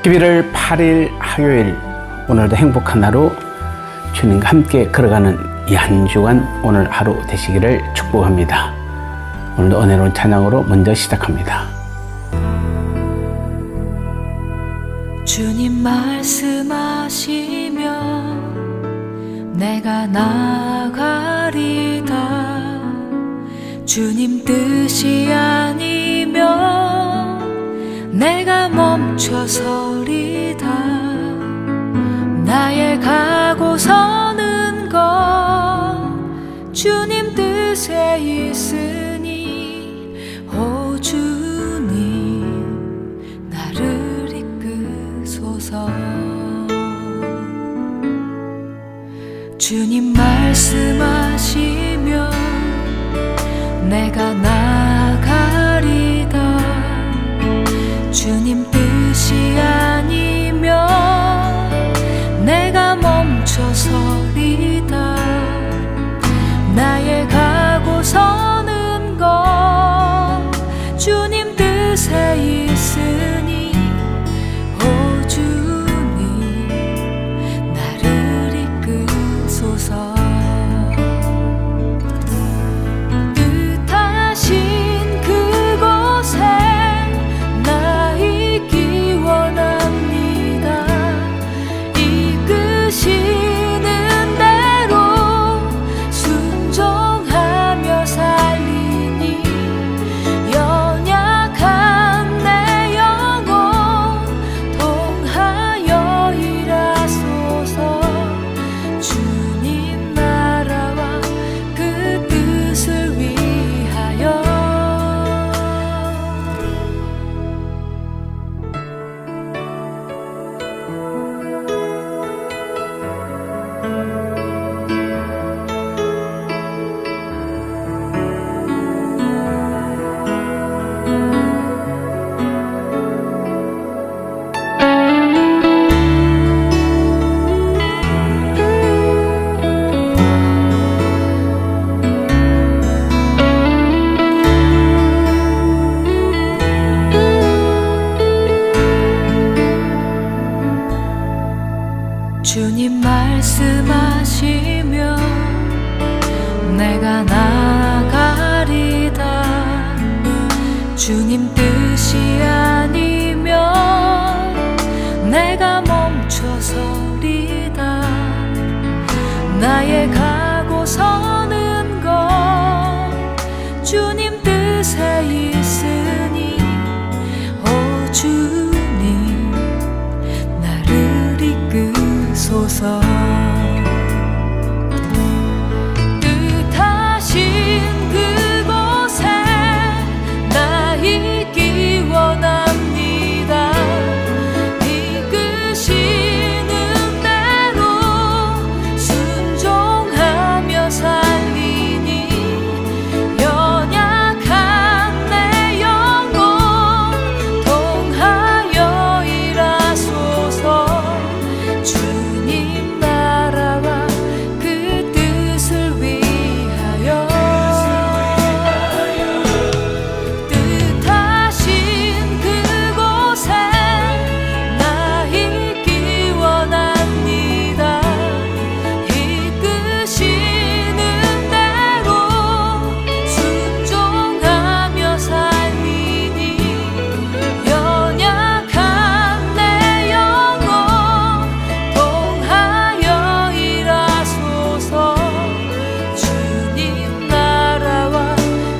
11월 8일 화요일, 오늘도 행복한 하루 주님과 함께 걸어가는 이 한 주간 오늘 하루 되시기를 축복합니다. 오늘도 은혜로운 찬양으로 먼저 시작합니다. 주님 말씀하시면 내가 나아가리다. 주님 뜻이 아니면 내가 멈춰서리다. 나의 가고 서는 것 주님 뜻에 있으니, 오 주님 나를 이끄소서. 주님 말씀하시면 내가 나아가리다. 주님 뜻이 아니면 내가 멈춰서리다. 나의 가고 서는 것 주님 뜻에 있으니, 오 주님 나를 이끄소서. 뜻하신 그곳에 나 있기 원합니다. 이끄시는 대로 순종하며 살리니, 연약한 내 영혼 통하여 일하소서. 주님 나라와 그 뜻을 위하여. 주님 말씀하시면 내가 나아가리다. 주님 뜻이 아니면 내가 멈춰서리다. 나의 가고 서는 것 주님 뜻에 있으니, 오 주님 나를 이끄소서. 뜻하신 그곳에 나 있기 원합니다. 이끄시는 대로 순종하며 살리니, 연약한 내 영혼 통하여 일하소서. 주님 나라와 그 뜻을 위하여. 뜻하신 그곳에 나 있기 원합니다. 이끄시는 대로 순종하며 살리니, 연약한 내 영혼 통하여 일하소서. 주님 나라와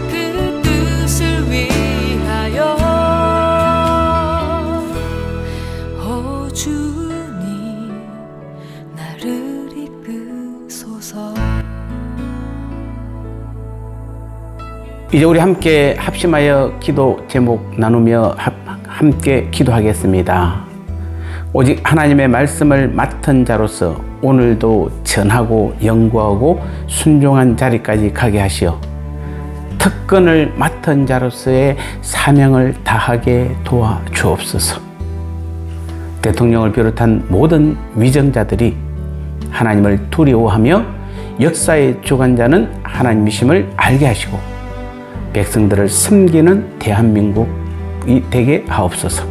그 뜻을 위하여. 오 주님 나를 이끄소서. 이제 우리 함께 합심하여 기도 제목 나누며 함께 기도하겠습니다. 오직 하나님의 말씀을 맡은 자로서 오늘도 전하고 연구하고 순종한 자리까지 가게 하시어 특권을 맡은 자로서의 사명을 다하게 도와 주옵소서. 대통령을 비롯한 모든 위정자들이 하나님을 두려워하며 역사의 주관자는 하나님이심을 알게 하시고 백성들을 섬기는 대한민국이 되게 하옵소서.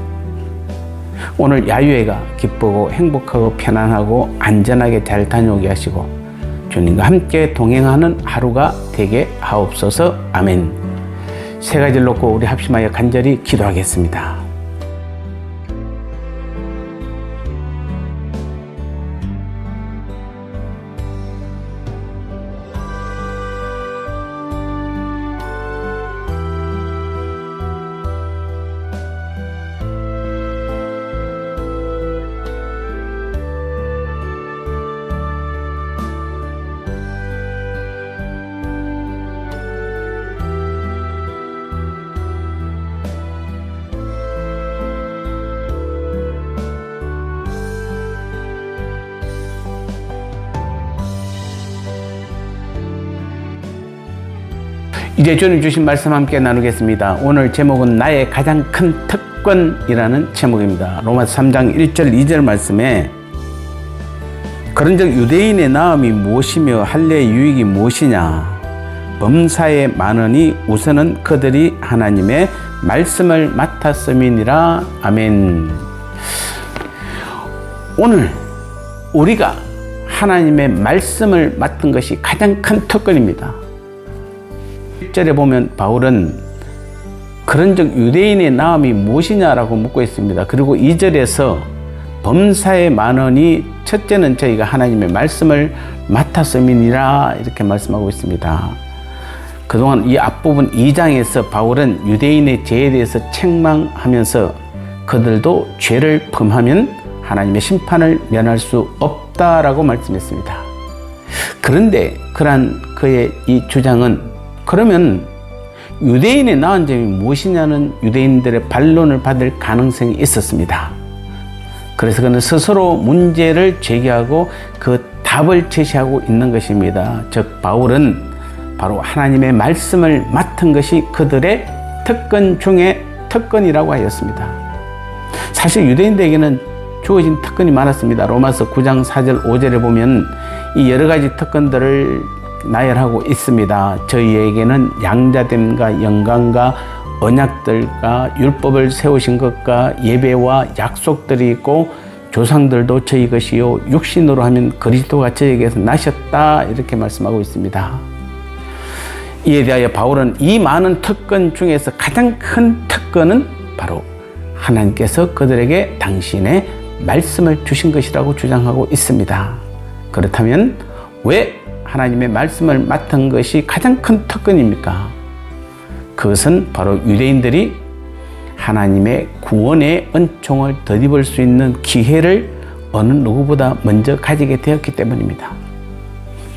오늘 야유회가 기쁘고 행복하고 편안하고 안전하게 잘 다녀오게 하시고 주님과 함께 동행하는 하루가 되게 하옵소서. 아멘. 세 가지를 놓고 우리 합심하여 간절히 기도하겠습니다. 이제 주님 주신 말씀 함께 나누겠습니다. 오늘 제목은 나의 가장 큰 특권이라는 제목입니다. 로마서 3장 1절 2절 말씀에 그런즉 유대인의 나음이 무엇이며 할례의 유익이 무엇이냐 범사에 많으니 우선은 그들이 하나님의 말씀을 맡았음이니라. 아멘. 오늘 우리가 하나님의 말씀을 맡은 것이 가장 큰 특권입니다. 1절에 보면 바울은 그런즉 유대인의 나음이 무엇이냐라고 묻고 있습니다. 그리고 2절에서 범사에 많으니 첫째는 저희가 하나님의 말씀을 맡았음이니라 이렇게 말씀하고 있습니다. 그동안 이 앞부분 2장에서 바울은 유대인의 죄에 대해서 책망하면서 그들도 죄를 범하면 하나님의 심판을 면할 수 없다라고 말씀했습니다. 그런데 그러한 그의 이 주장은 그러면 유대인의 나은 점이 무엇이냐는 유대인들의 반론을 받을 가능성이 있었습니다. 그래서 그는 스스로 문제를 제기하고 그 답을 제시하고 있는 것입니다. 즉 바울은 바로 하나님의 말씀을 맡은 것이 그들의 특권 중에 특권이라고 하였습니다. 사실 유대인들에게는 주어진 특권이 많았습니다. 로마서 9장 4절 5절에 보면 이 여러 가지 특권들을 나열하고 있습니다. 저희에게는 양자됨과 영광과 언약들과 율법을 세우신 것과 예배와 약속들이 있고 조상들도 저희 것이요 육신으로 하면 그리스도가 저에게서 나셨다 이렇게 말씀하고 있습니다. 이에 대하여 바울은 이 많은 특권 중에서 가장 큰 특권은 바로 하나님께서 그들에게 당신의 말씀을 주신 것이라고 주장하고 있습니다. 그렇다면 왜 하나님의 말씀을 맡은 것이 가장 큰 특권입니까? 그것은 바로 유대인들이 하나님의 구원의 은총을 덧입을 수 있는 기회를 어느 누구보다 먼저 가지게 되었기 때문입니다.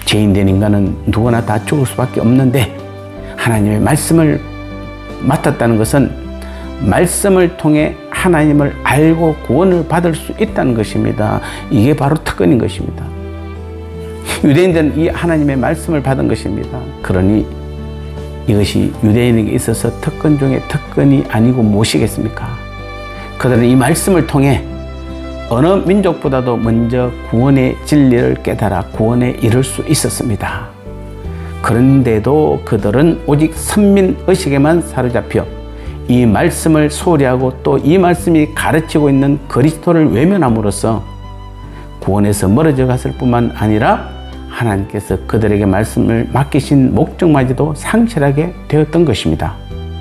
죄인된 인간은 누구나 다 죽을 수밖에 없는데 하나님의 말씀을 맡았다는 것은 말씀을 통해 하나님을 알고 구원을 받을 수 있다는 것입니다. 이게 바로 특권인 것입니다. 유대인들은 이 하나님의 말씀을 받은 것입니다. 그러니 이것이 유대인에게 있어서 특권 중에 특권이 아니고 무엇이겠습니까? 그들은 이 말씀을 통해 어느 민족보다도 먼저 구원의 진리를 깨달아 구원에 이를 수 있었습니다. 그런데도 그들은 오직 선민의식에만 사로잡혀 이 말씀을 소리하고 또 이 말씀이 가르치고 있는 그리스도를 외면함으로써 구원에서 멀어져 갔을 뿐만 아니라 하나님께서 그들에게 말씀을 맡기신 목적마저도 상실하게 되었던 것입니다.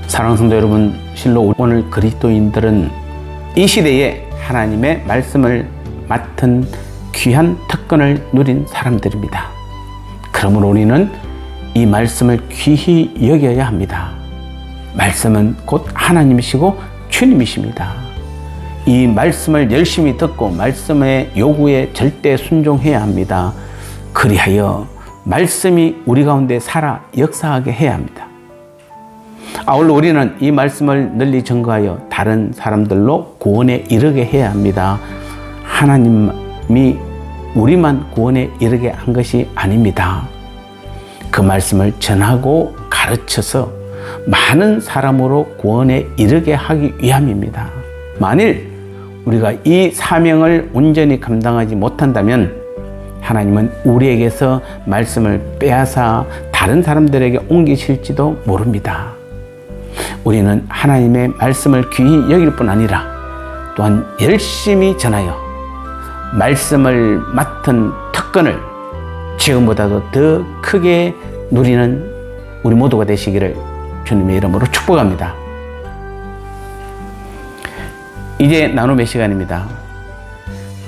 사랑하는 성도 여러분, 실로 오늘 그리스도인들은 이 시대에 하나님의 말씀을 맡은 귀한 특권을 누린 사람들입니다. 그러므로 우리는 이 말씀을 귀히 여겨야 합니다. 말씀은 곧 하나님이시고 주님이십니다. 이 말씀을 열심히 듣고 말씀의 요구에 절대 순종해야 합니다. 그리하여 말씀이 우리 가운데 살아 역사하게 해야 합니다. 아울러 우리는 이 말씀을 널리 전거하여 다른 사람들로 구원에 이르게 해야 합니다. 하나님이 우리만 구원에 이르게 한 것이 아닙니다. 그 말씀을 전하고 가르쳐서 많은 사람으로 구원에 이르게 하기 위함입니다. 만일 우리가 이 사명을 온전히 감당하지 못한다면 하나님은 우리에게서 말씀을 빼앗아 다른 사람들에게 옮기실지도 모릅니다. 우리는 하나님의 말씀을 귀히 여길 뿐 아니라 또한 열심히 전하여 말씀을 맡은 특권을 지금보다도 더 크게 누리는 우리 모두가 되시기를 주님의 이름으로 축복합니다. 이제 나눔의 시간입니다.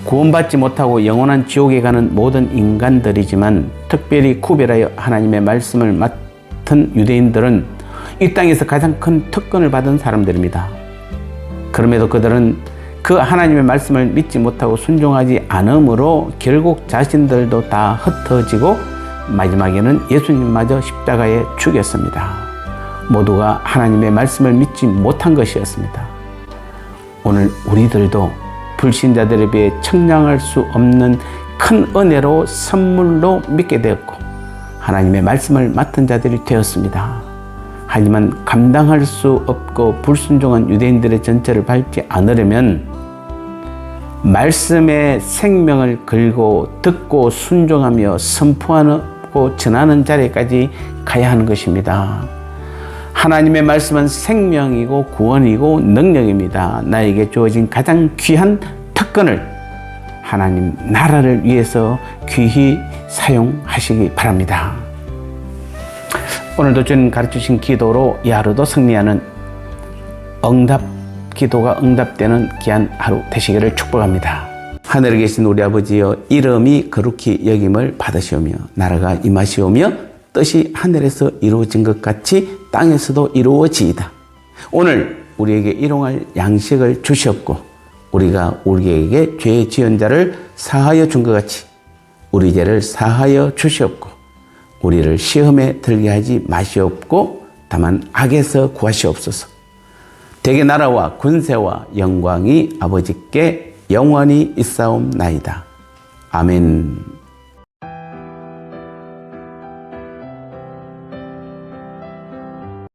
구원받지 못하고 영원한 지옥에 가는 모든 인간들이지만 특별히 구별하여 하나님의 말씀을 맡은 유대인들은 이 땅에서 가장 큰 특권을 받은 사람들입니다. 그럼에도 그들은 그 하나님의 말씀을 믿지 못하고 순종하지 않으므로 결국 자신들도 다 흩어지고 마지막에는 예수님마저 십자가에 죽였습니다. 모두가 하나님의 말씀을 믿지 못한 것이었습니다. 오늘 우리들도 불신자들에 비해 청량할 수 없는 큰 은혜로 선물로 믿게 되었고 하나님의 말씀을 맡은 자들이 되었습니다. 하지만 감당할 수 없고 불순종한 유대인들의 전체를 밟지 않으려면 말씀의 생명을 걸고 듣고 순종하며 선포하고 전하는 자리까지 가야 하는 것입니다. 하나님의 말씀은 생명이고 구원이고 능력입니다. 나에게 주어진 가장 귀한 특권을 하나님 나라를 위해서 귀히 사용하시기 바랍니다. 오늘도 주님 가르치신 기도로 이 하루도 승리하는 기도가 응답되는 귀한 하루 되시기를 축복합니다. 하늘에 계신 우리 아버지여, 이름이 거룩히 여김을 받으시오며 나라가 임하시오며 뜻이 하늘에서 이루어진 것 같이 땅에서도 이루어지이다. 오늘 우리에게 일용할 양식을 주시옵고 우리가 우리에게 죄 지은 자를 사하여 준 것 같이 우리 죄를 사하여 주시옵고 우리를 시험에 들게 하지 마시옵고 다만 악에서 구하시옵소서. 대개 나라와 군세와 영광이 아버지께 영원히 있사옵나이다. 아멘.